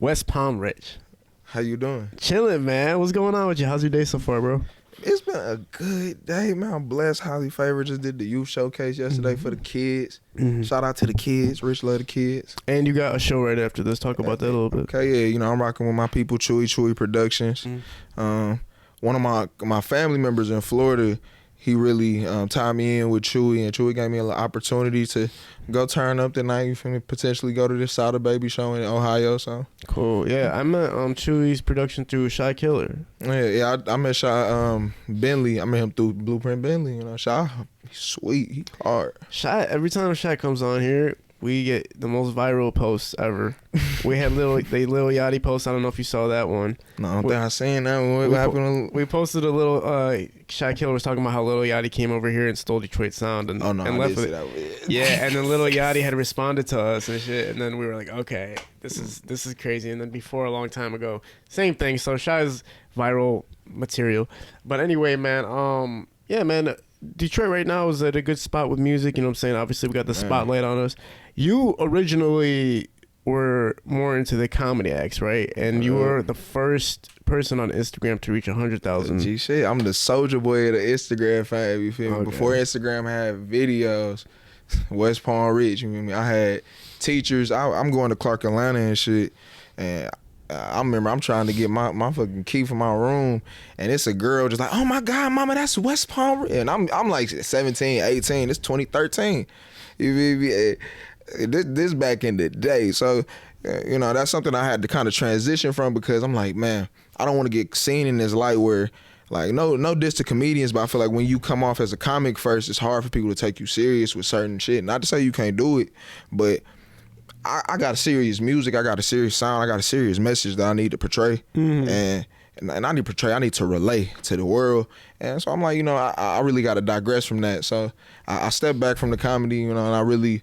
WesPalmRich. How you doing? Chilling, man. What's going on with you? How's your day so far, bro? It's been a good day, man. I'm blessed. Highly favored. Just did the youth showcase yesterday for the kids. Shout out to the kids. Rich love the kids. And you got a show right after this. Talk about that a little bit. Okay, yeah. You know, I'm rocking with my people, Chewy Productions. One of my family members in Florida, he really tied me in with Chewy, and Chewy gave me an opportunity to go turn up tonight. You feel me? Potentially go to this Sada Baby show in Ohio. So cool. Yeah, I met Chewy's production through Shy Killer. Yeah. I met Shy Bentley. I met him through Blueprint Bentley. You know, Shy, he's sweet. He hard. Shy. Every time Shy comes on here, we get the most viral posts ever. We had Lil Yachty post. I don't know if you saw that one. No, I don't think I seen that one. What happened? We posted a little. Shy Killer was talking about how Lil Yachty came over here and stole Detroit sound and, I left did with see that one. Yeah, and then Lil Yachty had responded to us and shit, and then we were like, okay, this is crazy. And then before a long time ago, same thing. So Shy's viral material. But anyway, man. Yeah, man. Detroit right now is at a good spot with music. You know what I'm saying? Obviously, we got the spotlight on us. You originally were more into the comedy acts, right? And you were the first person on Instagram to reach 100,000. Gee, shit, I'm the soldier boy of the Instagram fam, you feel me? Okay. Before Instagram had videos, WesPalmRich, you feel me? I had teachers. I'm going to Clark, Atlanta and shit, and I remember I'm trying to get my fucking key from my room, and it's a girl just like, oh my God, mama, that's WesPalmRich. And I'm like 17, 18, it's 2013. You feel me? This back in the day. So, you know, that's something I had to kind of transition from, because I'm like, man, I don't want to get seen in this light where, like, no diss to comedians, but I feel like when you come off as a comic first, it's hard for people to take you serious with certain shit. Not to say you can't do it, but I got a serious music, I got a serious sound, I got a serious message that I need to portray. And I need to portray, I need to relay to the world. And so I'm like, you know, I really got to digress from that. So I stepped back from the comedy, you know, and I really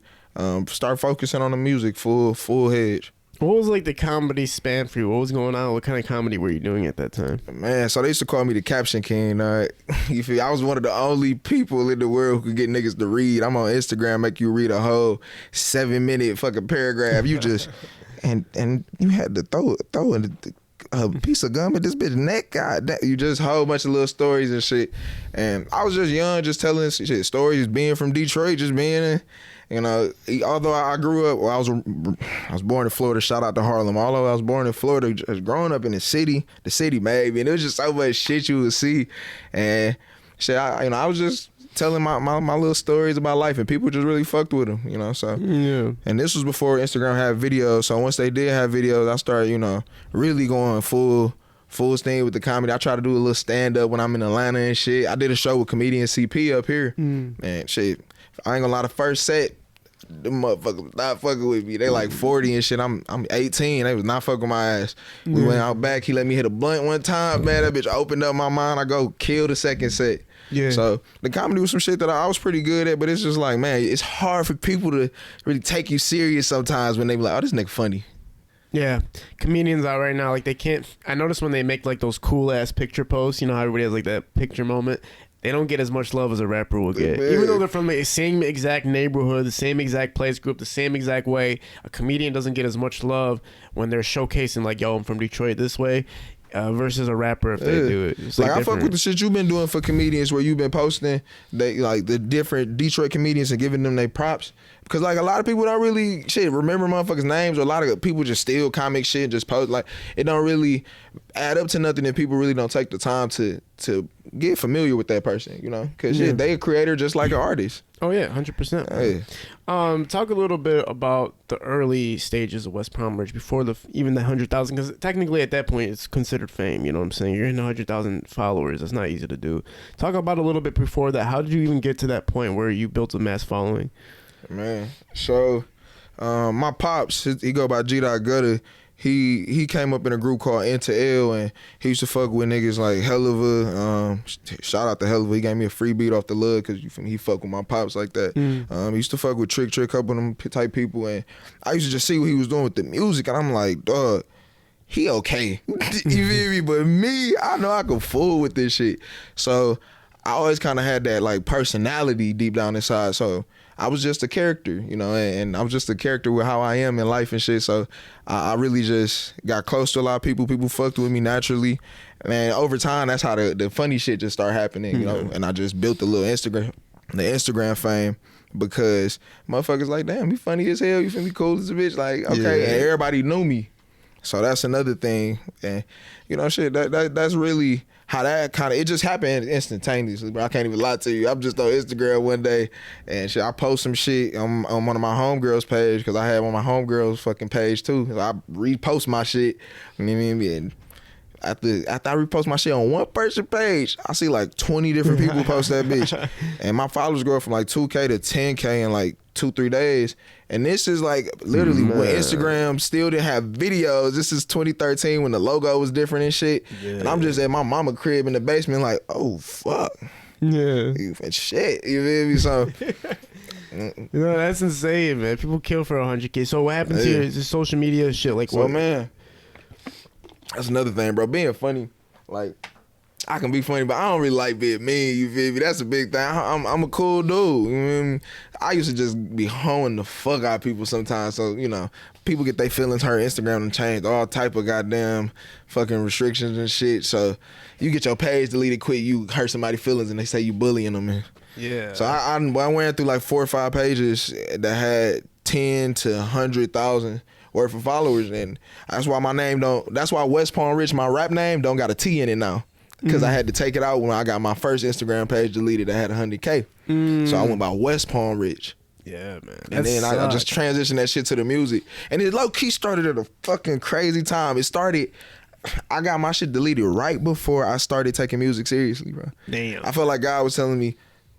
start focusing on the music full hedge. What was like the comedy span for you? What was going on? What kind of comedy were you doing at that time? Man, so they used to call me the caption king. You feel? I was one of the only people in the world who could get niggas to read. I'm on Instagram, make you read a whole 7-minute fucking paragraph. You just and you had to throw in a piece of gum at this bitch neck. God, you just a whole bunch of little stories and shit. And I was just young, just telling shit stories, being from Detroit, just being in. You know, although I grew up, I was born in Florida. Shout out to Harlem. Although I was born in Florida, just growing up in the city maybe, and it was just so much shit you would see, and shit. I was just telling my little stories about life, and people just really fucked with them. You know, so yeah. And this was before Instagram had videos. So once they did have videos, I started, you know, really going full steam with the comedy. I try to do a little stand up when I'm in Atlanta and shit. I did a show with comedian CP up here, and shit. I ain't gonna lie, the first set, them motherfuckers not fucking with me. They like 40 and shit. I'm 18. They was not fucking with my ass. We went out back. He let me hit a blunt one time. Man, that bitch opened up my mind. I go kill the second set. Yeah. So the comedy was some shit that I was pretty good at, but it's just like, man, it's hard for people to really take you serious sometimes when they be like, oh, this nigga funny. Yeah, comedians out right now, like, they can't. I notice when they make like those cool ass picture posts, you know how everybody has like that picture moment. They don't get as much love as a rapper will get. Man. Even though they're from the same exact neighborhood, the same exact place group, the same exact way, a comedian doesn't get as much love when they're showcasing like, yo, I'm from Detroit this way, versus a rapper if they do it. It's like I different. fuck with the shit you've been doing for comedians, where you've been posting like the different Detroit comedians and giving them their props. Because like a lot of people don't really remember motherfuckers' names, or a lot of people just steal comic shit and just post. Like, it don't really add up to nothing, and people really don't take the time to get familiar with that person, you know? Because they a creator just like an artist. Oh yeah, 100%. Hey. Talk a little bit about the early stages of WesPalmRich before even the 100,000, because technically at that point it's considered fame. You know what I'm saying? You're in 100,000 followers. That's not easy to do. Talk about a little bit before that. How did you even get to that point where you built a mass following? Man, so my pops, he go by G.Gutter. He came up in a group called Into L, and he used to fuck with niggas like Helluva. Shout out to Helluva. He gave me a free beat off the lug because he fuck with my pops like that. He used to fuck with Trick, couple of them type people, and I used to just see what he was doing with the music, and I'm like, dog, he okay. You feel me? But me, I know I can fool with this shit. So I always kind of had that like personality deep down inside. So I was just a character, you know, and I was just a character with how I am in life and shit. So I really just got close to a lot of people. People fucked with me naturally. And over time, that's how the funny shit just started happening, you know. And I just built the Instagram fame because motherfuckers like, damn, you funny as hell. You feel me? Cool as a bitch. Like, okay. And everybody knew me. So that's another thing. And, you know, shit, that's really how that kind of, it just happened instantaneously, bro. I can't even lie to you. I'm just on Instagram one day and shit, I post some shit on one of my homegirls' page because I had one of my homegirls' fucking page too. I repost my shit. You know what I mean? And after I repost my shit on one person page, I see like 20 different people post that bitch. And my followers grow from like 2K to 10K in like 2-3 days. And this is like literally when Instagram still didn't have videos. This is 2013 when the logo was different and shit. Yeah. And I'm just at my mama crib in the basement like, oh, fuck. Yeah. And shit, you feel me? So... You know, that's insane, man. People kill for 100K. So what happened to your social media shit? Like, so, man, that's another thing, bro. Being funny, like, I can be funny, but I don't really like being mean, you feel me? That's a big thing. I'm a cool dude, you know what I mean? I used to just be hoeing the fuck out of people sometimes, so, you know, people get their feelings hurt. Instagram and changed all type of goddamn fucking restrictions and shit, so you get your page deleted quick, you hurt somebody's feelings and they say you bullying them, man. Yeah. So I went through like 4 or 5 pages that had 10 to 100,000 worth of followers, and that's why that's why WesPalmRich, my rap name, don't got a T in it now. Because I had to take it out when I got my first Instagram page deleted that had 100K. So I went by WesPalmRich. Yeah, man. And then I just transitioned that shit to the music. And it low-key started at a fucking crazy time. It started, I got my shit deleted right before I started taking music seriously, bro. Damn. I felt like God was telling me,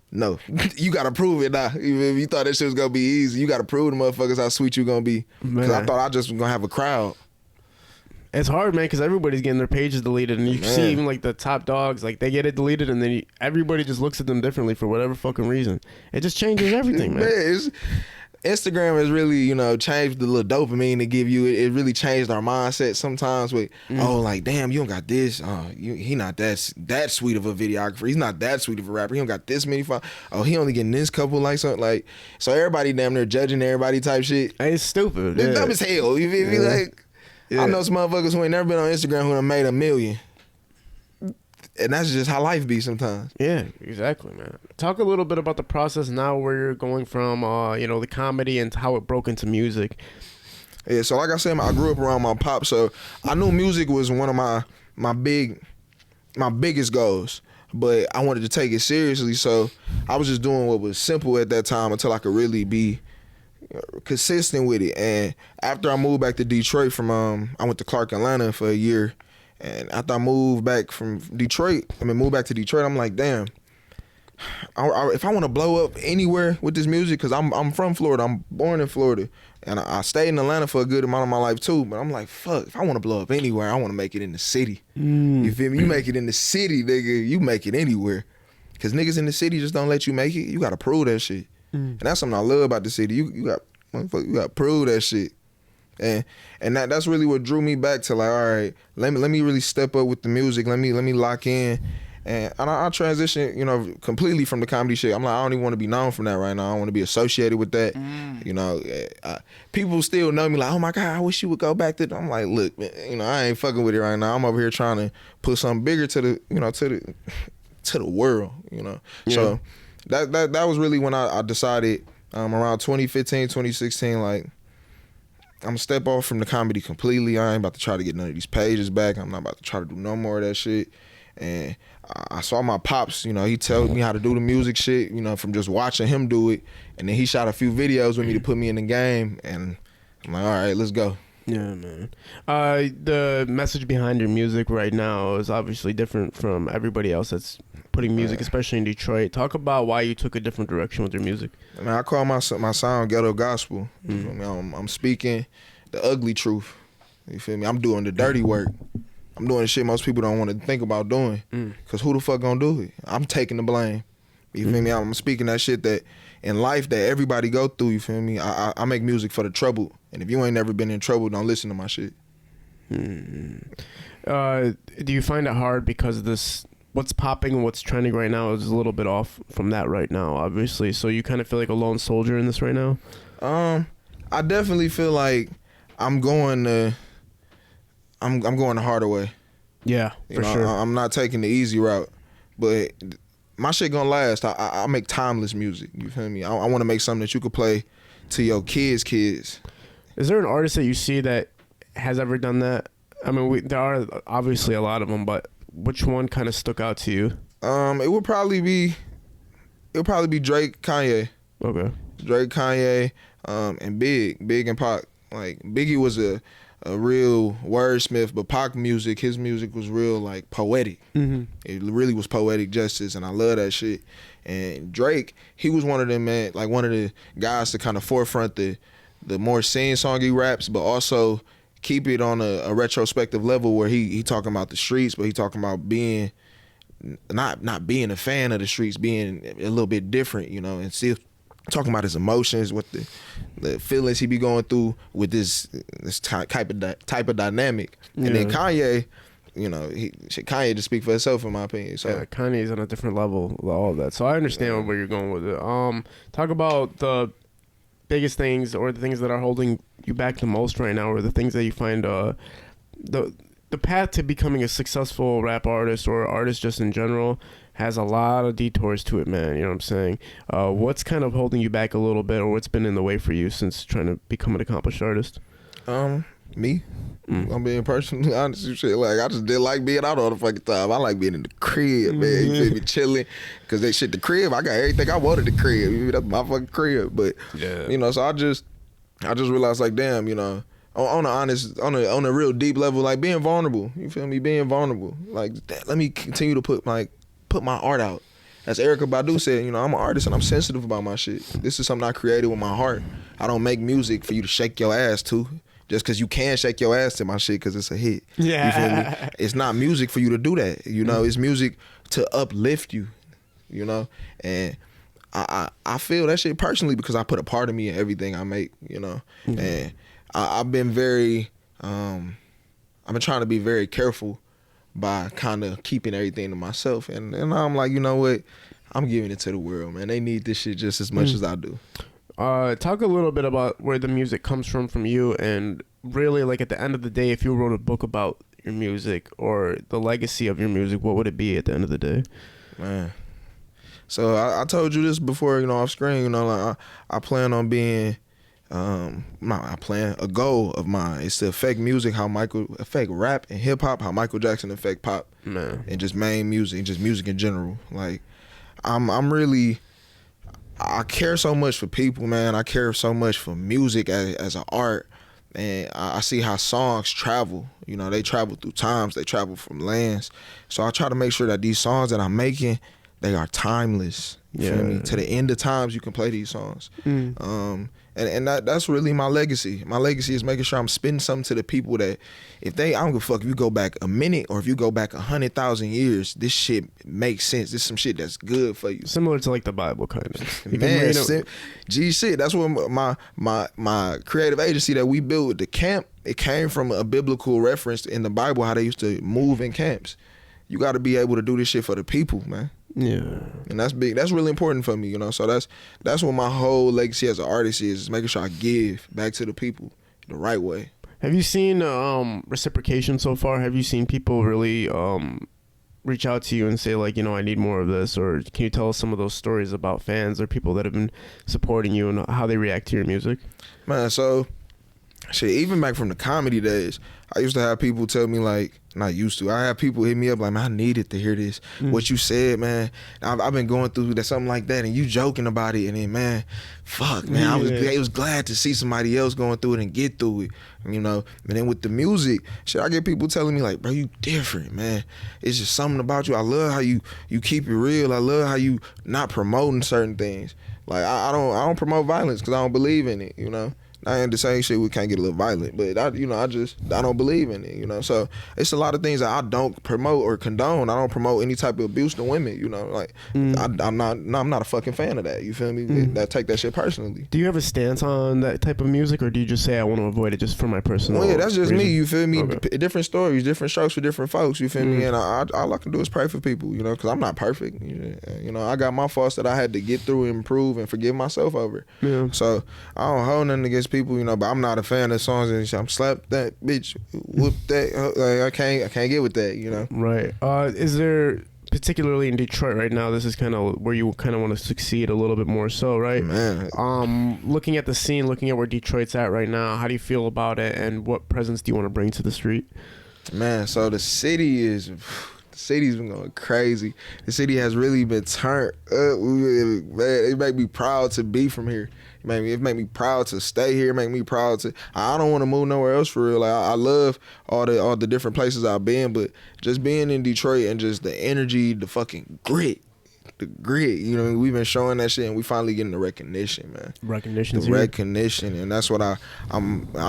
no, you gotta prove it now. You thought that shit was gonna be easy. You gotta prove the motherfuckers how sweet you gonna be. Because I thought I just was gonna have a crowd. It's hard, man, because everybody's getting their pages deleted, and you see even like the top dogs, like they get it deleted, and then everybody just looks at them differently for whatever fucking reason. It just changes everything, man. Instagram has really, you know, changed the little dopamine to give you. It really changed our mindset sometimes with, oh, like, damn, you don't got this. He not that sweet of a videographer. He's not that sweet of a rapper. He don't got this many followers. Oh, he only getting this couple likes. Like, so everybody damn near judging everybody type shit. It's stupid. It's dumb as hell. You feel me? Like, I know some motherfuckers who ain't never been on Instagram who done made $1 million. And that's just how life be sometimes. Yeah, exactly, man. Talk a little bit about the process now where you're going from, you know, the comedy and how it broke into music. Yeah, so like I said, I grew up around my pop, so I knew music was one of my biggest goals. But I wanted to take it seriously, so I was just doing what was simple at that time until I could really be consistent with it. And after I moved back to Detroit from I went to Clark, Atlanta for a year. And after I moved back to Detroit, I'm like, damn, if I want to blow up anywhere with this music, because I'm from Florida, I'm born in Florida, and I stayed in Atlanta for a good amount of my life too, but I'm like, fuck, if I want to blow up anywhere, I want to make it in the city. You feel me? You make it in the city, nigga, you make it anywhere. Because niggas in the city just don't let you make it. You got to prove that shit. And that's something I love about the city. You got to prove that shit. And that's really what drew me back to, like, all right, let me really step up with the music. Let me lock in. And I transition, you know, completely from the comedy shit. I'm like, I don't even want to be known from that right now. I want to be associated with that. You know, people still know me like, oh my God, I wish you would go back to. I'm like, look, man, you know, I ain't fucking with it right now. I'm over here trying to put something bigger to the, you know, to the world, you know. Yeah. So that was really when I decided around 2015, 2016, like, I'm gonna step off from the comedy completely. I ain't about to try to get none of these pages back. I'm not about to try to do no more of that shit. And I saw my pops, you know, he told me how to do the music shit, you know, from just watching him do it. And then he shot a few videos with me to put me in the game. And I'm like, all right, let's go. Yeah, man. The message behind your music right now is obviously different from everybody else that's putting music, especially in Detroit. Talk about why you took a different direction with your music. I mean, I call my sound Ghetto Gospel. You feel me? I'm speaking the ugly truth. You feel me? I'm doing the dirty work. I'm doing the shit most people don't want to think about doing. Because who the fuck gonna do it? I'm taking the blame. You feel me? I'm speaking that shit that in life that everybody go through. You feel me? I make music for the trouble. And if you ain't never been in trouble, don't listen to my shit. Do you find it hard because of this what's popping and what's trending right now is a little bit off from that right now, obviously. So you kind of feel like a lone soldier in this right now? I definitely feel like I'm going the harder way. Yeah, for sure. I'm not taking the easy route, but my shit gonna last. I make timeless music. You feel me? I want to make something that you could play to your kids. Is there an artist that you see that has ever done that? I mean, there are obviously a lot of them, but which one kind of stuck out to you? It would probably be Drake, Kanye. Okay. Drake, Kanye, and Big and Pac. Like Biggie was a real wordsmith, but Pac his music was real like poetic. Mm-hmm. It really was poetic justice, and I love that shit. And Drake, he was one of them, man, like one of the guys to kind of forefront the more sing-songy raps, but also keep it on a retrospective level where he talking about the streets, but he talking about being not being a fan of the streets, being a little bit different, and still talking about his emotions, what the feelings he be going through with this type of dynamic. Yeah. And then Kanye, Kanye just speak for himself in my opinion. So yeah, Kanye's on a different level with all of that. So I understand where you're going with it. Talk about the biggest things or the things that are holding you back the most right now, or the things that you find the path to becoming a successful rap artist or artist just in general has a lot of detours to it, man. You know what I'm saying? What's kind of holding you back a little bit, or what's been in the way for you since trying to become an accomplished artist? Me? I'm being personally honest with shit. Like, I just didn't like being out all the fucking time. I like being in the crib, man. You feel me? Chilling. Because the crib, I got everything I wanted the crib. That's my fucking crib. But, so I just realized, like, damn, on a real deep level, like being vulnerable. You feel me? Being vulnerable. Like, let me continue to put my art out. As Erykah Badu said, I'm an artist and I'm sensitive about my shit. This is something I created with my heart. I don't make music for you to shake your ass to. Just because you can shake your ass to my shit because it's a hit. Yeah. You feel me? It's not music for you to do that. It's music to uplift you. And I feel that shit personally because I put a part of me in everything I make. Mm-hmm. And I've been trying to be very careful by kind of keeping everything to myself. And I'm like, you know what? I'm giving it to the world, man. They need this shit just as much as I do. Talk a little bit about where the music comes from you, and really, like, at the end of the day, if you wrote a book about your music or the legacy of your music, what would it be at the end of the day? Man. So I told you this before, off screen, like I plan on being, a goal of mine is to affect music, affect rap and hip hop, how Michael Jackson affect pop, man, and just main music, and just music in general. Like, I care so much for people, man. I care so much for music as an art, and I see how songs travel. They travel through times, they travel from lands. So I try to make sure that these songs that I'm making, they are timeless. You feel me? To the end of times, you can play these songs. And that's really my legacy. My legacy is making sure I'm spitting something to the people that I don't give a fuck if you go back a minute or if you go back 100,000 years, this shit makes sense. This is some shit that's good for you. Similar to like the Bible, kind of. Man, shit. That's what my creative agency that we built with the camp, it came from a biblical reference in the Bible, how they used to move in camps. You got to be able to do this shit for the people, man. Yeah. And that's big. That's really important for me, So that's what my whole legacy as an artist is making sure I give back to the people the right way. Have you seen reciprocation so far? Have you seen people really reach out to you and say, like, I need more of this? Or can you tell us some of those stories about fans or people that have been supporting you and how they react to your music? Man, so shit, even back from the comedy days, I used to have people tell me, like, not used to, I have people hit me up like, man, I needed to hear this. What you said, man, I've been going through that, something like that, and you joking about it, and then, man, fuck, man, I was glad to see somebody else going through it and get through it, And then with the music, shit, I get people telling me, like, bro, you different, man. It's just something about you. I love how you keep it real. I love how you not promoting certain things. Like, I don't promote violence because I don't believe in it, I ain't the same shit. We can't get a little violent, but I don't believe in it. So it's a lot of things that I don't promote or condone. I don't promote any type of abuse to women. Like I'm not a fucking fan of that. You feel me? I take that shit personally. Do you have a stance on that type of music, or do you just say I want to avoid it just for my personal? Well, yeah, that's just reason? me. You feel me? Okay. Different stories, different strokes for different folks. You feel me? And all I can do is pray for people. Because I'm not perfect. I got my faults that I had to get through, and improve, and forgive myself over. Yeah. So I don't hold nothing against people, but I'm not a fan of songs and I'm slap that bitch, whoop that. Like, I can't get with that. Right. Is there, particularly in Detroit right now, this is kind of where you kind of want to succeed a little bit more so, right? Man. Looking at the scene, looking at where Detroit's at right now, how do you feel about it, and what presence do you want to bring to the street? Man, so the city's been going crazy. The city has really been turned up. Man, it make me proud to be from here. It make me proud to stay here. It make me proud to. I don't want to move nowhere else for real. Like, I love all the different places I've been, but just being in Detroit and just the energy, the fucking grit. We've been showing that shit, and we finally getting the recognition, man. Recognition, and that's what I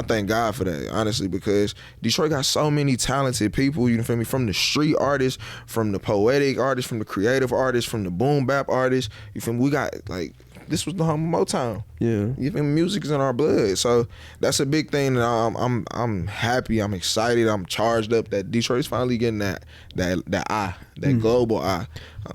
thank God for that, honestly, because Detroit got so many talented people. You feel me? From the street artists, from the poetic artists, from the creative artists, from the boom bap artists. You feel me? We got like. This was the home of Motown. Yeah, even music is in our blood, so that's a big thing. And I'm happy, I'm excited, I'm charged up that Detroit's finally getting that global eye,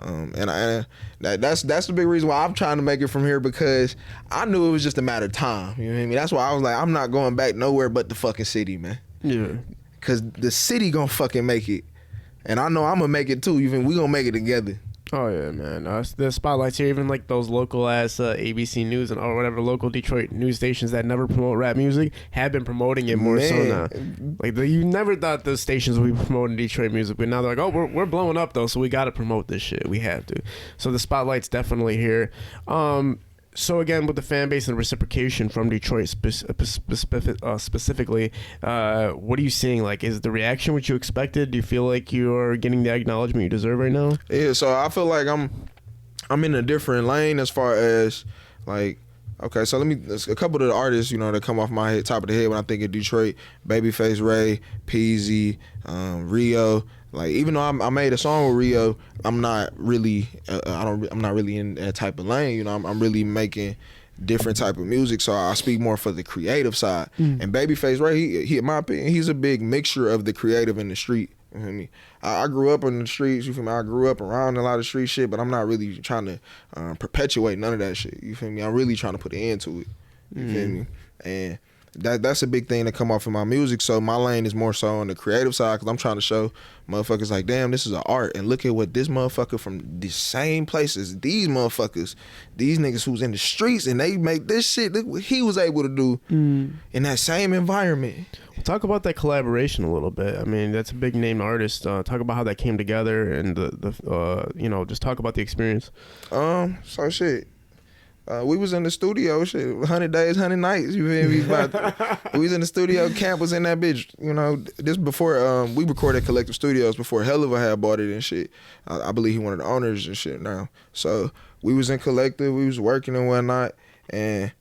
and that's the big reason why I'm trying to make it from here, because I knew it was just a matter of time. You know what I mean? That's why I was like, I'm not going back nowhere but the fucking city, man. Yeah, because the city gonna fucking make it, and I know I'm gonna make it too. Even we gonna make it together. Oh yeah, man. The spotlights here, even like those local ass ABC News or whatever local Detroit news stations that never promote rap music have been promoting it more so now. Like you never thought those stations would be promoting Detroit music, but now they're like, oh, we're blowing up though, so we got to promote this shit. We have to. So the spotlight's definitely here. So again, with the fan base and reciprocation from Detroit specifically, what are you seeing? Like, is the reaction what you expected? Do you feel like you're getting the acknowledgement you deserve right now? Yeah, so I feel like I'm in a different lane as far as like, okay, so a couple of the artists, that come off my head, top of the head when I think of Detroit: Babyface Ray, Peasy, Rio. Like, even though I made a song with Rio, I'm not really in that type of lane. I'm really making different type of music, so I speak more for the creative side. And Babyface Ray, he in my opinion, he's a big mixture of the creative and the street. You feel me? I grew up in the streets. You feel me? I grew up around a lot of street shit, but I'm not really trying to perpetuate none of that shit. You feel me? I'm really trying to put an end to it. You feel me? And that's a big thing to come off in my music. So my lane is more so on the creative side, because I'm trying to show motherfuckers like, damn, this is an art, and look at what this motherfucker from the same places, these motherfuckers, these niggas who's in the streets and they make this shit, look what he was able to do in that same environment. Talk about that collaboration a little bit. I mean, that's a big name artist. Talk about how that came together, and just talk about the experience. So shit. We was in the studio, shit, 100 days, 100 nights. You feel me? We was in the studio. Camp was in that bitch. This before we recorded Collective Studios before Hell of a had bought it and shit. I believe he one of the owners and shit now. So we was in Collective. We was working and whatnot, and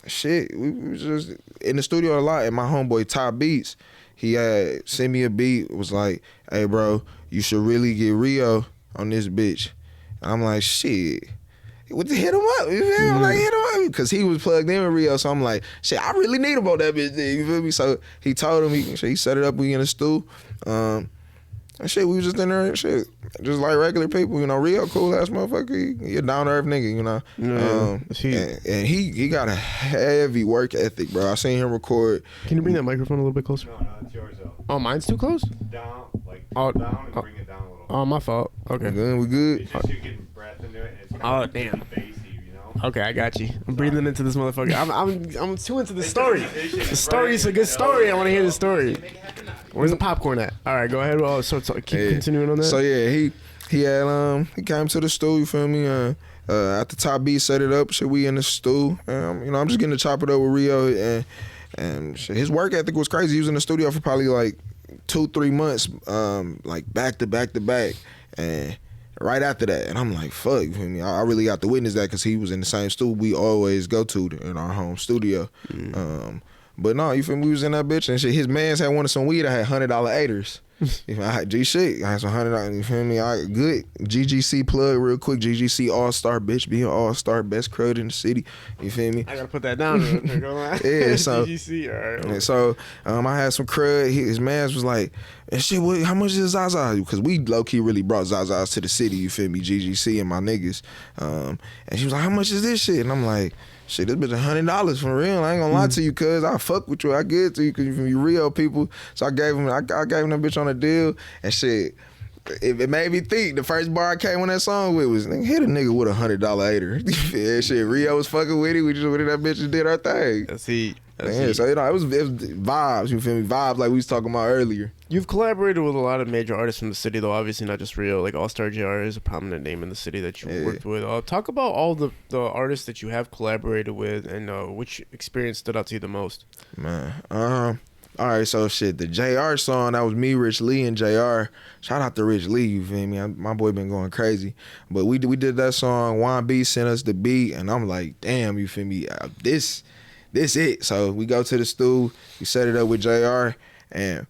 shit, we was just in the studio a lot. And my homeboy Top Beats, he had sent me a beat. Was like, hey bro, you should really get Rio on this bitch. And I'm like, shit. Hit him up, you feel me? I'm like, hit him up, because he was plugged in with Rio, so I'm like, shit, I really need him on that bitch, you feel me? So he told him, he set it up, we in the stew, and shit, we was just in there and shit, just like regular people, Rio cool ass motherfucker, he a down to earth nigga, and he got a heavy work ethic, bro. I seen him record. Can you bring that microphone a little bit closer? No, it's yours though. Oh, mine's too close? Down, down, and bring it down a little. Oh, my fault. Okay. We good. It's just you getting breath into it, and it's Oh, damn. bassy, Okay, I got you. I'm breathing into this motherfucker. I'm too into the story. The story is a good story. I want to hear the story. Where's the popcorn at? All right, go ahead. Keep continuing on that. So yeah, he had he came to the stew. You feel me? At the Top Beat set it up. Shit, we in the stew. I'm just getting to chop it up with Rio, and shit, his work ethic was crazy. He was in the studio for probably like 2-3 months, like back to back to back, and right after that, and I'm like, fuck, you feel me? I really got to witness that because he was in the same studio we always go to in our home studio. But no, you feel me? We was in that bitch and shit. His mans had wanted some weed. I had $100 8ers. I had G shit. I had some $100. You feel me? I good GGC plug real quick. GGC All Star, bitch, being All Star, best crowd in the city. You feel me? I gotta put that down. Yeah, so GGC, all right. and so I had some crud. His mans was like, and shit, how much is Zaza? Because we low key really brought Zaza's to the city. You feel me? GGC and my niggas. And she was like, how much is this shit? And I'm like, shit, this bitch $100 for real. I ain't gonna lie to you, cuz I fuck with you. I give it to you because you real people. So I gave him that bitch on a deal and shit. It made me think. The first bar I came on that song with was, nigga, hit a nigga with $100 8er. Yeah, shit. Rio was fucking with it. We just went in that bitch and did our thing. That's heat. Yeah, so it was vibes. You feel me? Vibes like we was talking about earlier. You've collaborated with a lot of major artists from the city, though. Obviously, not just Rio. Like All Star JR is a prominent name in the city that you worked with. Talk about all the artists that you have collaborated with, and which experience stood out to you the most. Man, all right, so shit, the JR song, that was me, Rich Lee, and JR. Shout out to Rich Lee, you feel me? My boy been going crazy. But we did that song, Juan B sent us the beat, and I'm like, damn, you feel me? This it. So we go to the stew, we set it up with JR, and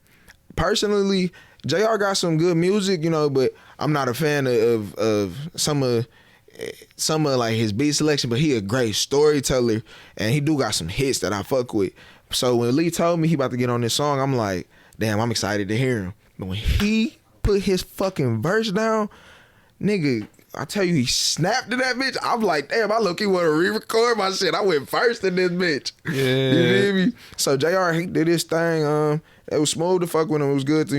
personally, JR got some good music, you know, but I'm not a fan of some of like his beat selection, but he a great storyteller, and he do got some hits that I fuck with. So when Lee told me he about to get on this song, I'm like, damn, I'm excited to hear him. But when he put his fucking verse down, nigga, I tell you, he snapped to that bitch. I'm like, damn, I look, he want to re-record my shit. I went first in this bitch. Yeah. You feel me? So JR, he did his thing. It was smooth to fuck with him. It was good.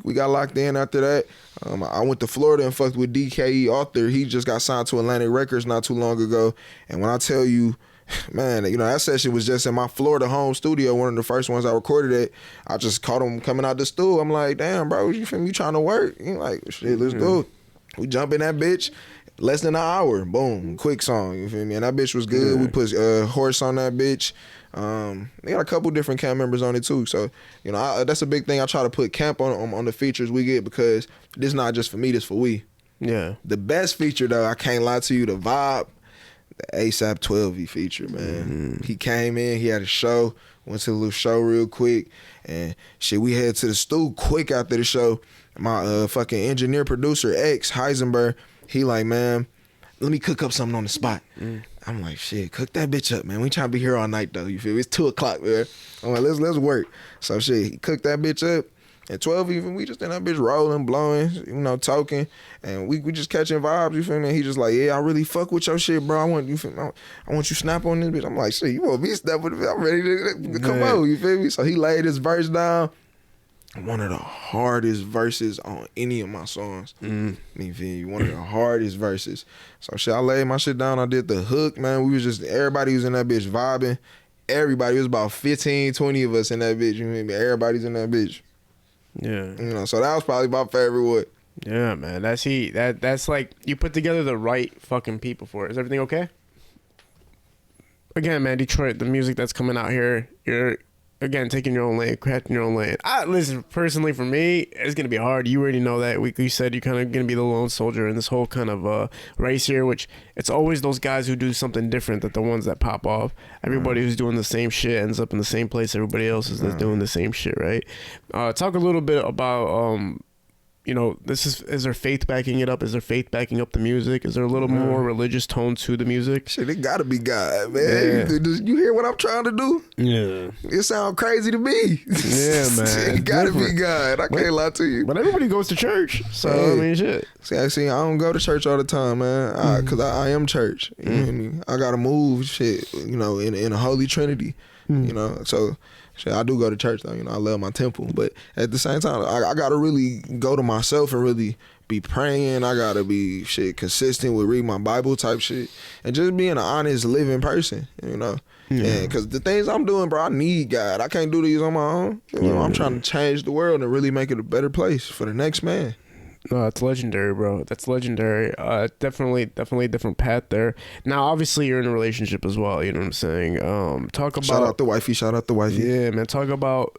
We got locked in after that. I went to Florida and fucked with DKE Author. He just got signed to Atlantic Records not too long ago. And when I tell you, man, you know, that session was just in my Florida home studio, one of the first ones I recorded it. I just caught him coming out the stool. I'm like, damn, bro, you feel me? You trying to work? He like, shit, let's do it. We jump in that bitch, less than an hour, boom, quick song, you feel me? And that bitch was good. Yeah. We put Horse on that bitch. They got a couple different camp members on it too. So, you know, that's a big thing. I try to put camp on the features we get because this not just for me, this for we. Yeah. The best feature though, I can't lie to you, the vibe, the ASAP 12 feature, man. He came in, he had a show, went to a little show real quick, and shit, we head to the stew quick after the show. My fucking engineer producer X Heisenberg, he like, man, let me cook up something on the spot. I'm like, shit, cook that bitch up, man. We trying to be here all night though. You feel me? It's 2:00, man. I'm like, let's work. So shit, he cooked that bitch up. At 12 even, we just in that bitch rolling, blowing, you know, talking, and we just catching vibes, you feel me? And he just like, yeah, I really fuck with your shit, bro. I want you snap on this bitch. I'm like, shit, you want me to snap on this bitch? I'm ready to come on, you feel me? So he laid his verse down. One of the hardest verses on any of my songs. You feel me? One of the hardest verses. So shit, I laid my shit down. I did the hook, man. Everybody was in that bitch vibing. Everybody, it was about 15, 20 of us in that bitch, you feel me? Everybody's in that bitch. Yeah. You know, so that was probably my favorite one. Yeah, man. That's like, you put together the right fucking people for it. Is everything okay? Again, man, Detroit, the music that's coming out here, you're, again, taking your own lane, crafting your own lane. Listen, personally, for me, it's going to be hard. You already know that. You said you're kind of going to be the lone soldier in this whole kind of race here, which it's always those guys who do something different that the ones that pop off. Everybody who's doing the same shit ends up in the same place everybody else is doing the same shit, right? Talk a little bit about, you know, is there faith backing it up? Is there faith backing up the music? Is there a little more religious tone to the music? Shit, it gotta be God, man. Yeah. You hear what I'm trying to do? Yeah. It sound crazy to me. Yeah, man. It gotta be God. I can't lie to you. But everybody goes to church, so I mean, shit. See, I don't go to church all the time, man, because I am church. You know what I mean? I gotta move shit, you know, in a holy trinity, you know, so... Shit, I do go to church though, you know, I love my temple, but at the same time, I gotta really go to myself and really be praying. I gotta be consistent with reading my Bible type shit and just being an honest living person, you know. Yeah, because the things I'm doing, bro, I need God. I can't do these on my own. You know, I'm trying to change the world and really make it a better place for the next man. No, that's legendary, bro. That's legendary. Definitely a different path there. Now, obviously, you're in a relationship as well. You know what I'm saying? Talk about Shout out the wifey. Yeah, man. Talk about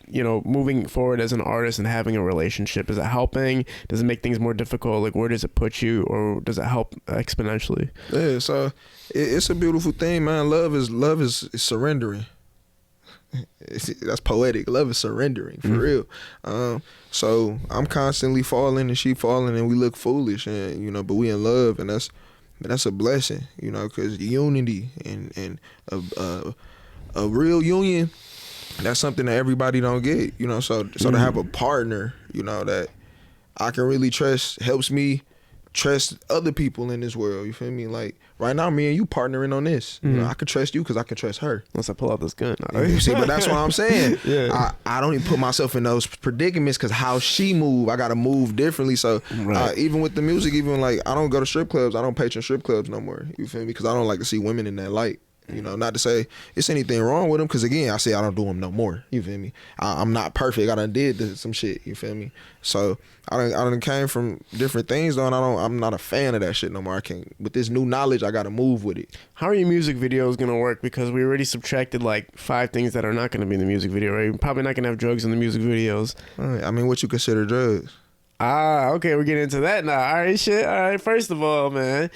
moving forward as an artist and having a relationship? Is it helping? Does it make things more difficult? Like, where does it put you, or does it help exponentially? Yeah, so it's a beautiful thing, man. Love is surrendering. That's poetic. Love is surrendering, for real. So I'm constantly falling and she falling and we look foolish, and but we in love, and that's a blessing, because unity and a real union, that's something that everybody don't get, so to have a partner, that I can really trust helps me trust other people in this world. You feel me? Like right now, me and you partnering on this. I can trust you because I can trust her. Once I pull out this gun, You see, but that's what I'm saying. Yeah. I don't even put myself in those predicaments because how she move, I gotta move differently. So even with the music, even like I don't go to strip clubs, I don't patron strip clubs no more. You feel me? Because I don't like to see women in that light. Not to say it's anything wrong with them, because again, I say I don't do them no more. You feel me? I'm not perfect. I done did some shit. You feel me? So I done came from different things though, and I'm not a fan of that shit no more. I can't, with this new knowledge, I gotta move with it. How are your music videos gonna work? Because we already subtracted like 5 things that are not gonna be in the music video, right? You're probably not gonna have drugs in the music videos. I mean, what you consider drugs? Okay, we're getting into that now. All right, shit. All right, first of all, man,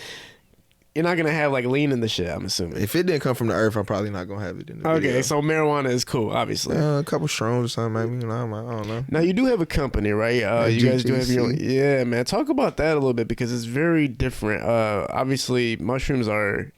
you're not gonna have like lean in the shit, I'm assuming. If it didn't come from the earth, I'm probably not gonna have it in the Okay, video. so marijuana is cool, obviously. A couple shrooms or something, maybe. I don't know. Now you do have a company, right? You guys do have your own. Yeah, man. Talk about that a little bit, because it's very different. Obviously, mushrooms are.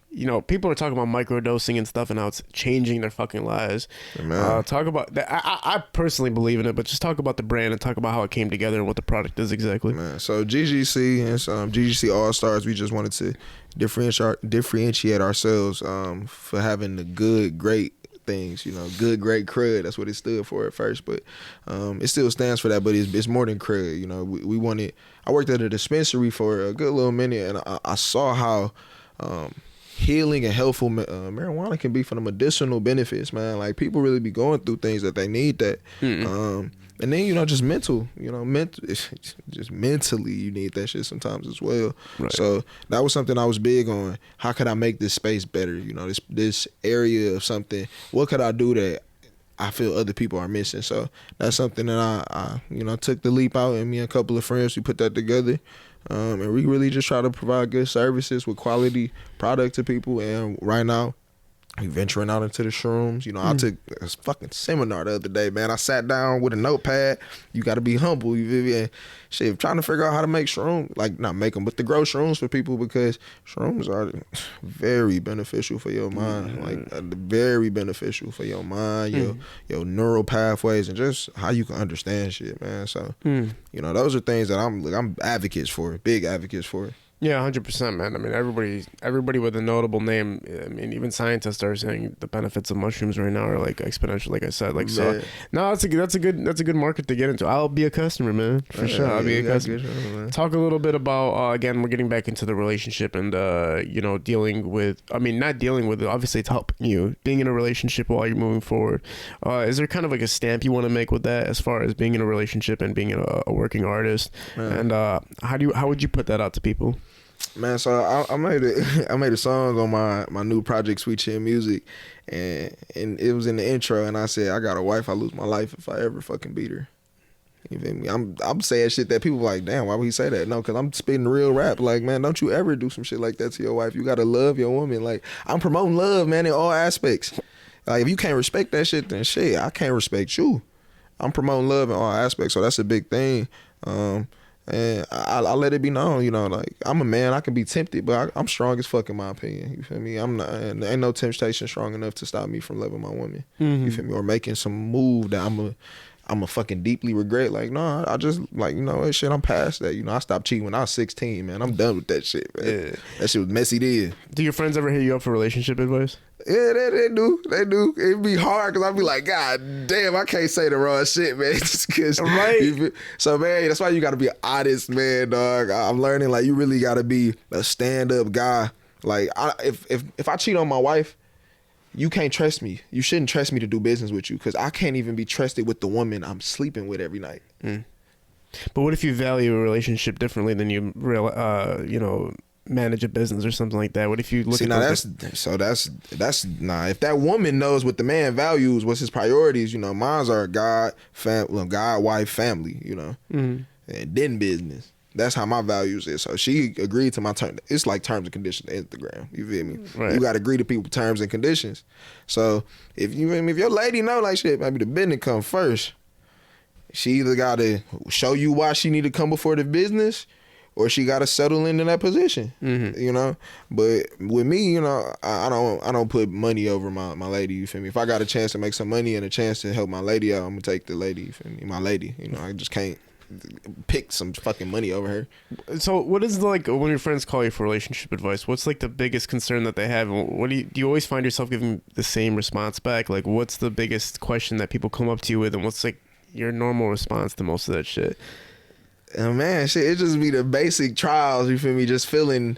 People are talking about microdosing and stuff, and how it's changing their fucking lives. Talk about that. I personally believe in it, but just talk about the brand and talk about how it came together and what the product is exactly. Man, so GGC and GGC All Stars, we just wanted to differentiate ourselves for having the good, great things. Good, great crud. That's what it stood for at first, but it still stands for that. But it's more than crud. We wanted. I worked at a dispensary for a good little minute, and I saw how. Healing and helpful marijuana can be for the medicinal benefits, man. Like people really be going through things that they need that, and then just mental, just mentally you need that shit sometimes as well. Right. So that was something I was big on. How could I make this space better? This area of something. What could I do that I feel other people are missing? So that's something that I took the leap out, and me and a couple of friends, we put that together. And we really just try to provide good services with quality product to people. And right now, we venturing out into the shrooms. I took a fucking seminar the other day, man. I sat down with a notepad. You got to be humble. And shit, trying to figure out how to make shrooms, like not make them, but to grow shrooms for people, because shrooms are very beneficial for your mind. Like very beneficial for your mind, your neural pathways, and just how you can understand shit, man. So those are things that I'm advocates for, big advocates for. Yeah, 100%, man. I mean, everybody with a notable name. I mean, even scientists are saying the benefits of mushrooms right now are like exponential. Like I said, like so. No, that's a good market to get into. I'll be a customer, man, for sure. I'll be a customer. Talk a little bit about again. We're getting back into the relationship and dealing with. I mean, not dealing with it. Obviously, it's helping you being in a relationship while you're moving forward. Is there kind of like a stamp you want to make with that as far as being in a relationship and being a working artist? And how would you put that out to people? Man, so I made a song on my new project, Sweet Chin Music, and it was in the intro, and I said, I got a wife, I lose my life if I ever fucking beat her. You feel me? I'm saying shit that people like, damn, why would he say that? No, because I'm spitting real rap. Like, man, don't you ever do some shit like that to your wife. You gotta love your woman. Like, I'm promoting love, man, in all aspects. Like, if you can't respect that shit, then shit, I can't respect you. I'm promoting love in all aspects, so that's a big thing. And I let it be known, like I'm a man, I can be tempted, but I'm strong as fuck in my opinion. You feel me? I'm not, and there ain't no temptation strong enough to stop me from loving my woman. You feel me? Or making some move that I'm a fucking deeply regret. Like, no, I just like, shit, I'm past that. I stopped cheating when I was 16, man. I'm done with that shit, man. Yeah. That shit was messy then. Do your friends ever hit you up for relationship advice? Yeah, they do. It'd be hard because I'd be like, God damn, I can't say the wrong shit, man. Just cause, right. So, man, that's why you got to be an honest, man, dog. I'm learning, like, you really got to be a stand-up guy. Like, if I cheat on my wife, you can't trust me. You shouldn't trust me to do business with you because I can't even be trusted with the woman I'm sleeping with every night. But what if you value a relationship differently than you manage a business or something like that? What if you look See, at now those- that's nah. If that woman knows what the man values, what's his priorities, you know, mine's are God, wife, family, you know, and then business. That's how my values is. So she agreed to my term. It's like terms and conditions to Instagram. You feel me? Right. You got to agree to people's terms and conditions. So if your lady know like shit, maybe the business come first. She either got to show you why she need to come before the business, or she got to settle into that position. You know. But with me, you know, I don't put money over my lady. You feel me? If I got a chance to make some money and a chance to help my lady out, I'm gonna take the lady. You feel me? My lady. You know, I just can't pick some fucking money over her. So what is like when your friends call you for relationship advice? What's like the biggest concern that they have? What do you always find yourself giving the same response back? Like what's the biggest question that people come up to you with, and what's like your normal response to most of that shit? And man, shit, it just be the basic trials. You feel me? Just feeling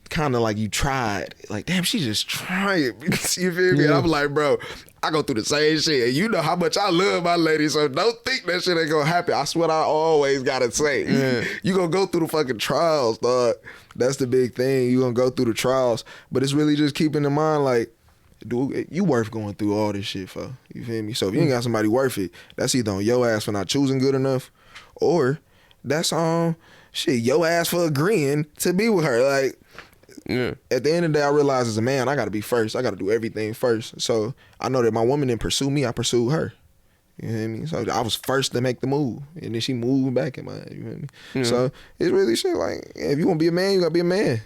kind of like you tried. Like damn, she just trying. You feel me? And I'm like, bro, I go through the same shit, and you know how much I love my lady, so don't think that shit ain't gonna happen. I swear I always gotta say. You gonna go through the fucking trials, dog. That's the big thing. You gonna go through the trials, but it's really just keeping in mind, like, dude, you worth going through all this shit for. You feel me? So if you ain't got somebody worth it, that's either on your ass for not choosing good enough, or that's on your ass for agreeing to be with her. Like, at the end of the day, I realize as a man, I gotta be first. I gotta do everything first. So I know that my woman didn't pursue me, I pursued her. You know what I mean? So I was first to make the move, and then she moved back in mine. You know what I mean? So it's really shit like, if you want to be a man, you gotta be a man.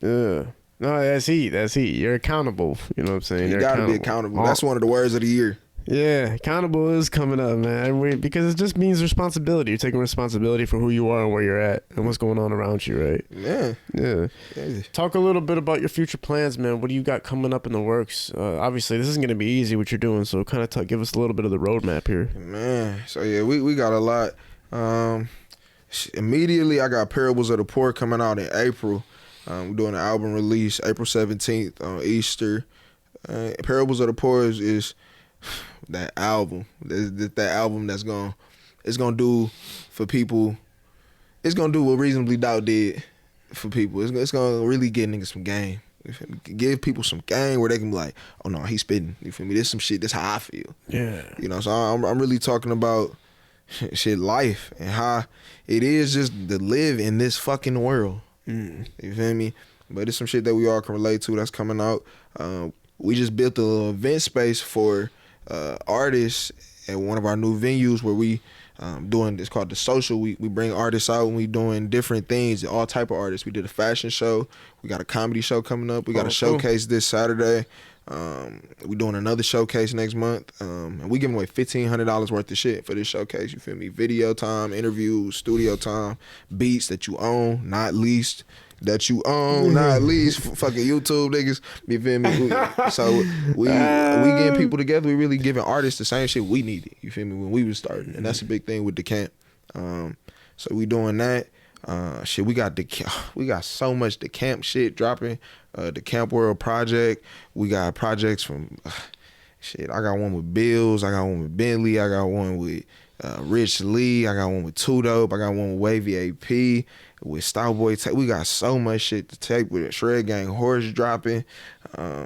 Yeah. No, that's heat. That's heat. You're accountable. You know what I'm saying? You gotta be accountable. That's one of the words of the year. Yeah, accountable is coming up, man. Because it just means responsibility. You're taking responsibility for who you are and where you're at and what's going on around you, right? Yeah. Talk a little bit about your future plans, man. What do you got coming up in the works? Obviously, this isn't going to be easy what you're doing, so kind of give us a little bit of the roadmap here. Man, so yeah, we got a lot. Immediately, I got Parables of the Poor coming out in April. We're doing an album release April 17th on Easter. Parables of the Poor is that album. That album that's gonna do for people. It's gonna do what Reasonably Doubt did for people. It's gonna really get niggas some game. Give people some game where they can be like, oh no, he's spitting. You feel me? This some shit. This how I feel. Yeah. You know, so I'm really talking about shit, life, and how it is just to live in this fucking world. You feel me? But it's some shit that we all can relate to that's coming out. We just built a little event space for artists at one of our new venues where we doing, it's called The Social. We bring artists out and we doing different things, all type of artists. We did a fashion show. We got a comedy show coming up. We got a showcase this Saturday. We doing another showcase next month. And we giving away $1,500 worth of shit for this showcase. You feel me? Video time, interviews, studio time, beats that you own, not leased. That you own, not least. Fucking YouTube niggas. You feel me? So we getting people together. We really giving artists the same shit we needed. You feel me? When we was starting, and that's a big thing with the camp. So we doing that. Shit, we got so much the camp shit dropping. The Camp World project. We got projects from shit. I got one with Bills. I got one with Bentley. I got one with Rich Lee. I got one with Two Dope. I got one with Wavy AP. With Styleboy, we got so much shit to take with it. Shred Gang Horse dropping,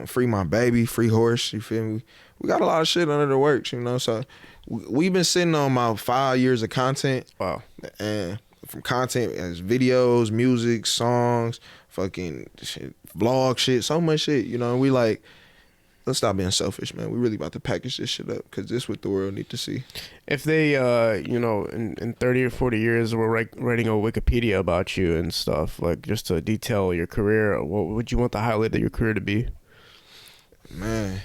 Free My Baby, Free Horse, you feel me? We got a lot of shit under the works, you know? So we've been sitting on about 5 years of content. Wow. And from content as videos, music, songs, fucking shit, vlog shit, so much shit, you know? We like, let's stop being selfish, man. We really about to package this shit up because this is what the world need to see. If they, you know, in 30 or 40 years were writing a Wikipedia about you and stuff, like just to detail your career, what would you want the highlight of your career to be? Man,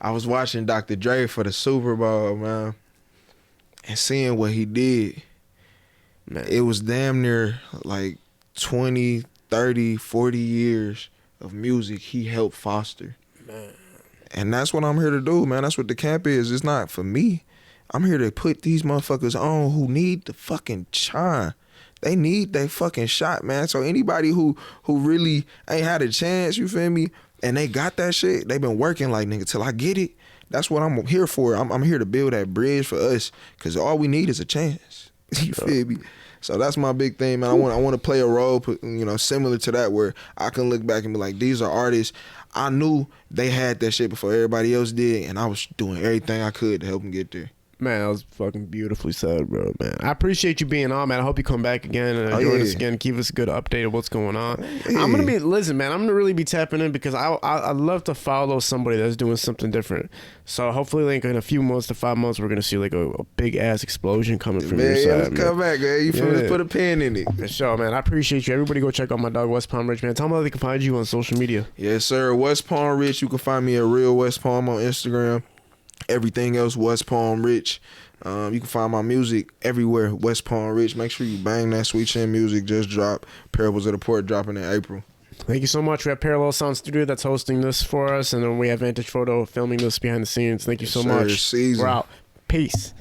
I was watching Dr. Dre for the Super Bowl, man, and seeing what he did. Man, it was damn near like 20, 30, 40 years of music he helped foster. Man. And that's what I'm here to do, man. That's what the camp is. It's not for me. I'm here to put these motherfuckers on who need the fucking shine. They need their fucking shot, man. So anybody who really ain't had a chance, you feel me, and they got that shit, they been working like, nigga, till I get it. That's what I'm here for. I'm here to build that bridge for us, because all we need is a chance. You feel me? So that's my big thing, man. I want to play a role, similar to that, where I can look back and be like, these are artists. I knew they had that shit before everybody else did, and I was doing everything I could to help them get there. Man, that was fucking beautifully said, bro, man. I appreciate you being on, man. I hope you come back again and join us again. Give us a good update of what's going on. Yeah. I'm going to really be tapping in because I love to follow somebody that's doing something different. So hopefully, like, in a few months to 5 months, we're going to see, like, a big-ass explosion coming from your side, let's come back, man. You feel me? Put a pin in it. For sure, man. I appreciate you. Everybody go check out my dog, WesPalmRich, man. Tell them how they can find you on social media. Yes, sir. WesPalmRich. You can find me at Real West Palm on Instagram. Everything else, WesPalmRich. You can find my music everywhere, WesPalmRich. Make sure you bang that Sweet Chin music. Just drop. Parables of the Port dropping in April. Thank you so much. We have Parallel Sound Studio that's hosting this for us, and then we have Vantage Photo filming this behind the scenes. Thank you so much. Season. We're out. Peace.